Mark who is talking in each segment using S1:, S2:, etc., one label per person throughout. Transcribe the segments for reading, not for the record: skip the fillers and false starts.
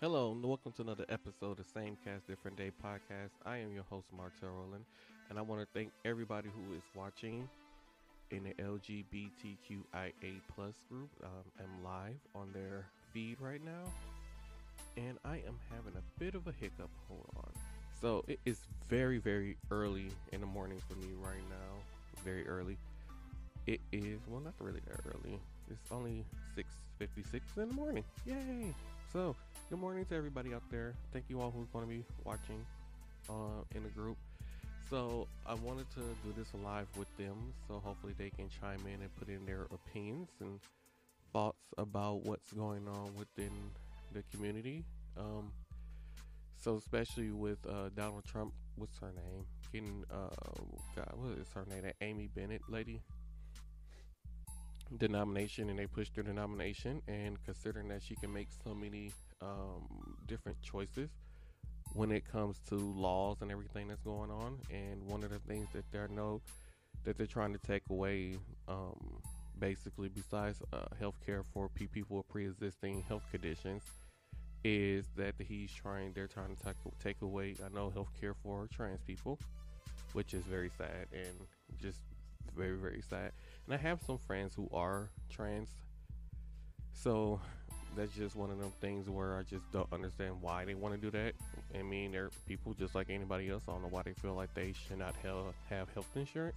S1: Hello, and welcome to another episode of Same Cast Different Day podcast. I am your host, Martel Roland, and I want to thank everybody who is watching in the Lgbtqia plus group. I'm live on their feed right now, and I am having a bit of a hiccup. Hold on. So it is very, very early in the morning for me right now. Very early. It is not really that early. It's only 6:56 in the morning. Yay! So, good morning to everybody out there. Thank you all who's going to be watching in the group. So, I wanted to do this live with them, so hopefully they can chime in and put in their opinions and thoughts about what's going on within the community. Um, so, especially with Donald Trump, what's her name? Getting God, what is her name? That Amy Bennett lady denomination, and they pushed her denomination, and considering that she can make so many different choices when it comes to laws and everything that's going on, and one of the things that they're trying to take away, basically besides health care for people with pre-existing health conditions, is that they're trying to take away, I know, health care for trans people, which is very sad and just very, very sad. And I have some friends who are trans, so that's just one of them things where I just don't understand why they want to do that. I mean, they're people just like anybody else. I don't know why they feel like they should not have health insurance.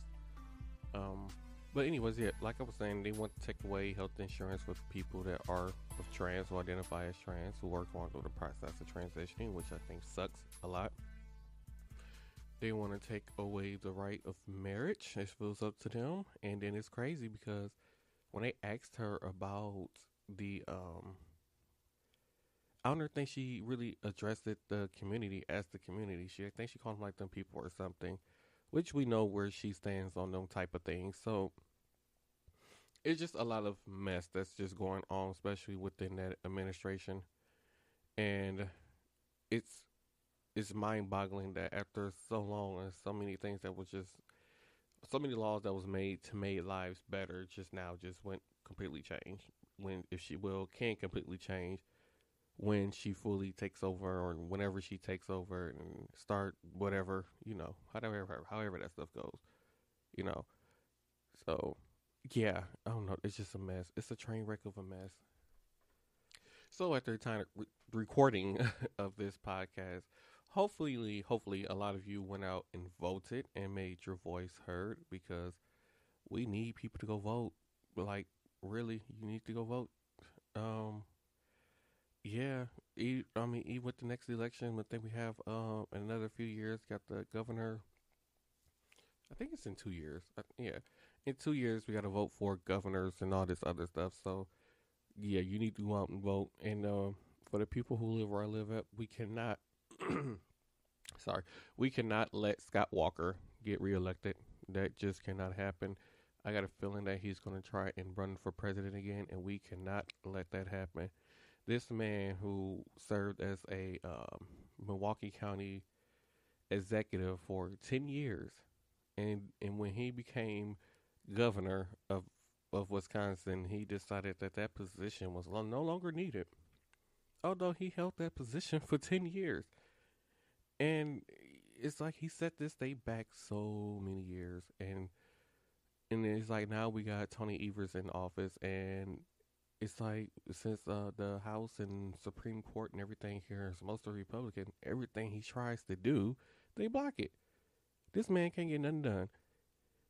S1: Um, but anyways, yeah, like I was saying, they want to take away health insurance for people that are of trans, who identify as trans, who are going through the process of transitioning, which I think sucks a lot. They want to take away the right of marriage. It feels up to them, and then it's crazy because when they asked her about the I don't think she really addressed it, the community as the community. I think she called them like them people or something, which we know where she stands on them type of things. So it's just a lot of mess that's just going on, especially within that administration, and it's it's mind boggling that after so long and so many things that was just so many laws that was made to make lives better just now just went completely changed. When if she will can completely change when she fully takes over, or whenever she takes over and start whatever, however that stuff goes, you know. So yeah, I don't know. It's just a mess. It's a train wreck of a mess. So at the time of recording of this podcast, hopefully a lot of you went out and voted and made your voice heard, because we need people to go vote. Like, really, you need to go vote. Um, yeah. I mean, even with the next election, I think we have in another few years got the governor. I think it's in 2 years. Yeah, in 2 years we got to vote for governors and all this other stuff. So yeah, you need to go out and vote. And for the people who live where I live at, we cannot. Sorry, we cannot let Scott Walker get reelected. That just cannot happen. I got a feeling that he's going to try and run for president again, and we cannot let that happen. This man who served as a Milwaukee County executive for 10 years, and when he became governor of Wisconsin, he decided that that position was no longer needed. Although he held that position for 10 years. And it's like he set this state back so many years. And it's like now we got Tony Evers in office, and it's like since the House and Supreme Court and everything here is mostly Republican, everything he tries to do, they block it. This man can't get nothing done.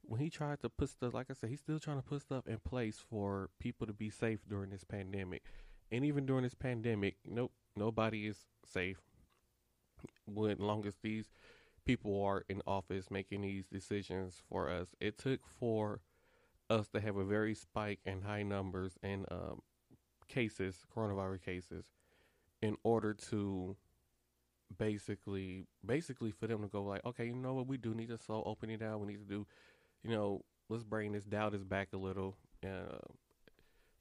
S1: When he tried to put stuff, like I said, he's still trying to put stuff in place for people to be safe during this pandemic. And even during this pandemic, nope, nobody is safe. When long as these people are in office making these decisions for us, it took for us to have a very spike in high numbers in cases, coronavirus cases, in order to basically for them to go like, okay, you know what, we do need to slow open it down. We need to do, let's bring this doubt is back a little.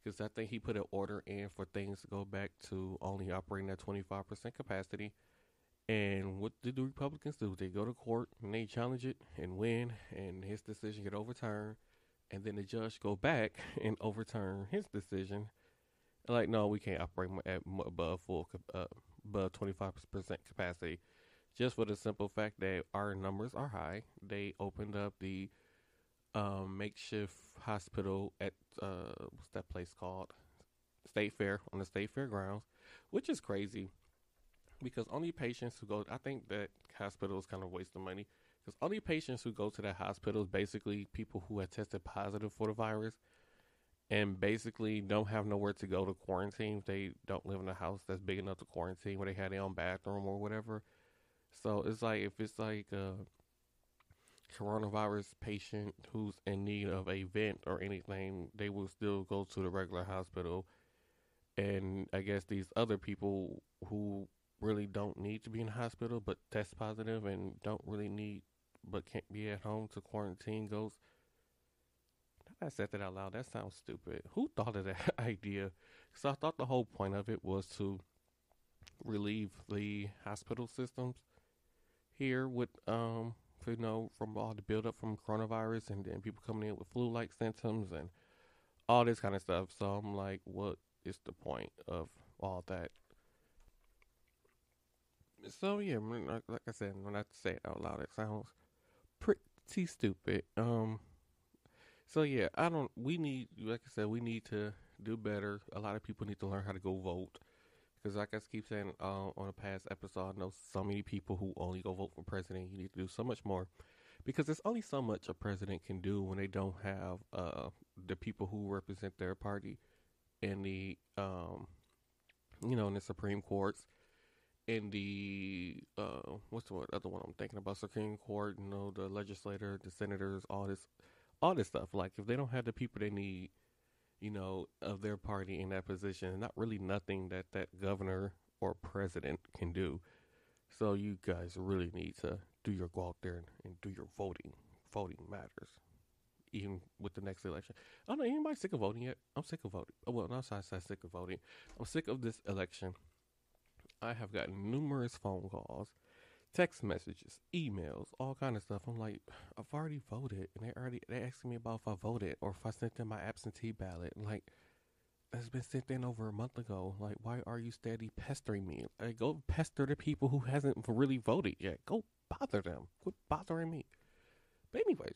S1: Because I think he put an order in for things to go back to only operating at 25% capacity. And what did the Republicans do? They go to court and they challenge it and win, and his decision get overturned. And then the judge go back and overturn his decision. Like, no, we can't operate at above but 25% capacity, just for the simple fact that our numbers are high. They opened up the makeshift hospital at what's that place called? State Fair, on the State Fair grounds, which is crazy because only patients who go. I think that hospital is kind of wasting money because only patients who go to that hospital is basically people who have tested positive for the virus and basically don't have nowhere to go to quarantine if they don't live in a house that's big enough to quarantine where they have their own bathroom or whatever. So it's like if it's like a coronavirus patient who's in need of a vent or anything, they will still go to the regular hospital. And I guess these other people who really don't need to be in the hospital but test positive and don't really need but can't be at home to quarantine goes. I said that out loud. That sounds stupid. Who thought of that idea? Because I thought the whole point of it was to relieve the hospital systems here with from all the buildup from coronavirus and then people coming in with flu-like symptoms and all this kind of stuff. So I'm like, what is the point of all that? So yeah, like I said, when I say it out loud, it sounds pretty stupid. So yeah, I don't. We need, like I said, we need to do better. A lot of people need to learn how to go vote. Because like I keep saying on a past episode, I know so many people who only go vote for president. You need to do so much more. Because there's only so much a president can do when they don't have the people who represent their party in the in the Supreme Courts, in the what's the other one I'm thinking about? Supreme Court, the legislator, the senators, all this stuff. Like if they don't have the people they need, of their party in that position, not really nothing that governor or president can do. So you guys really need to go out there and do your voting. Voting matters. Even with the next election. I don't know, anybody sick of voting yet? I'm sick of voting. Oh, well, not so I say sick of voting. I'm sick of this election. I have gotten numerous phone calls, text messages, emails, all kind of stuff. I'm like, I've already voted, and they asking me about if I voted or if I sent in my absentee ballot. Like, it's been sent in over a month ago. Like, why are you steady pestering me? Like, go pester the people who hasn't really voted yet. Go bother them. Quit bothering me. But anyways,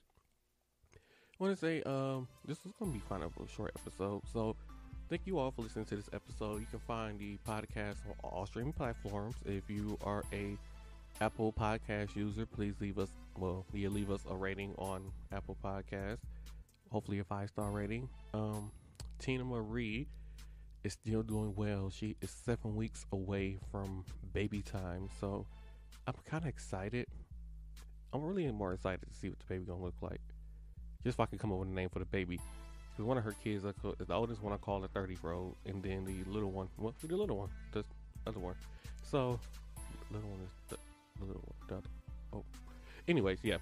S1: I want to say this is going to be kind of a short episode. So thank you all for listening to this episode. You can find the podcast on all streaming platforms. If you are a Apple Podcast user, please leave us a rating on Apple Podcasts. Hopefully a 5-star rating. Tina Marie is still doing well. She is 7 weeks away from baby time, so I'm kind of excited. I'm really more excited to see what the baby gonna look like. Just if I can come up with a name for the baby. Because one of her kids, the oldest one I call the 30-year-old, and then the little one, the other one. So, the little one is the little one. Anyways, yeah.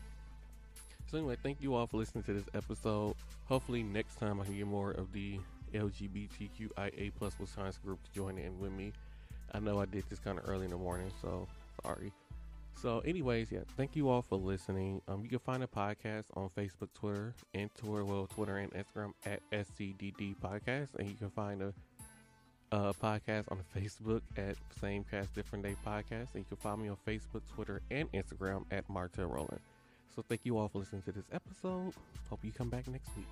S1: So anyway, thank you all for listening to this episode. Hopefully next time I can get more of the LGBTQIA plus Wisconsin group to join in with me. I know I did this kind of early in the morning, so sorry. So anyways, yeah, thank you all for listening. You can find the podcast on Facebook, Twitter and Instagram at SCDD Podcast. And you can find a podcast on Facebook at Same Cast Different Day Podcast. And you can find me on Facebook, Twitter, and Instagram at Martell Rowland. So thank you all for listening to this episode. Hope you come back next week.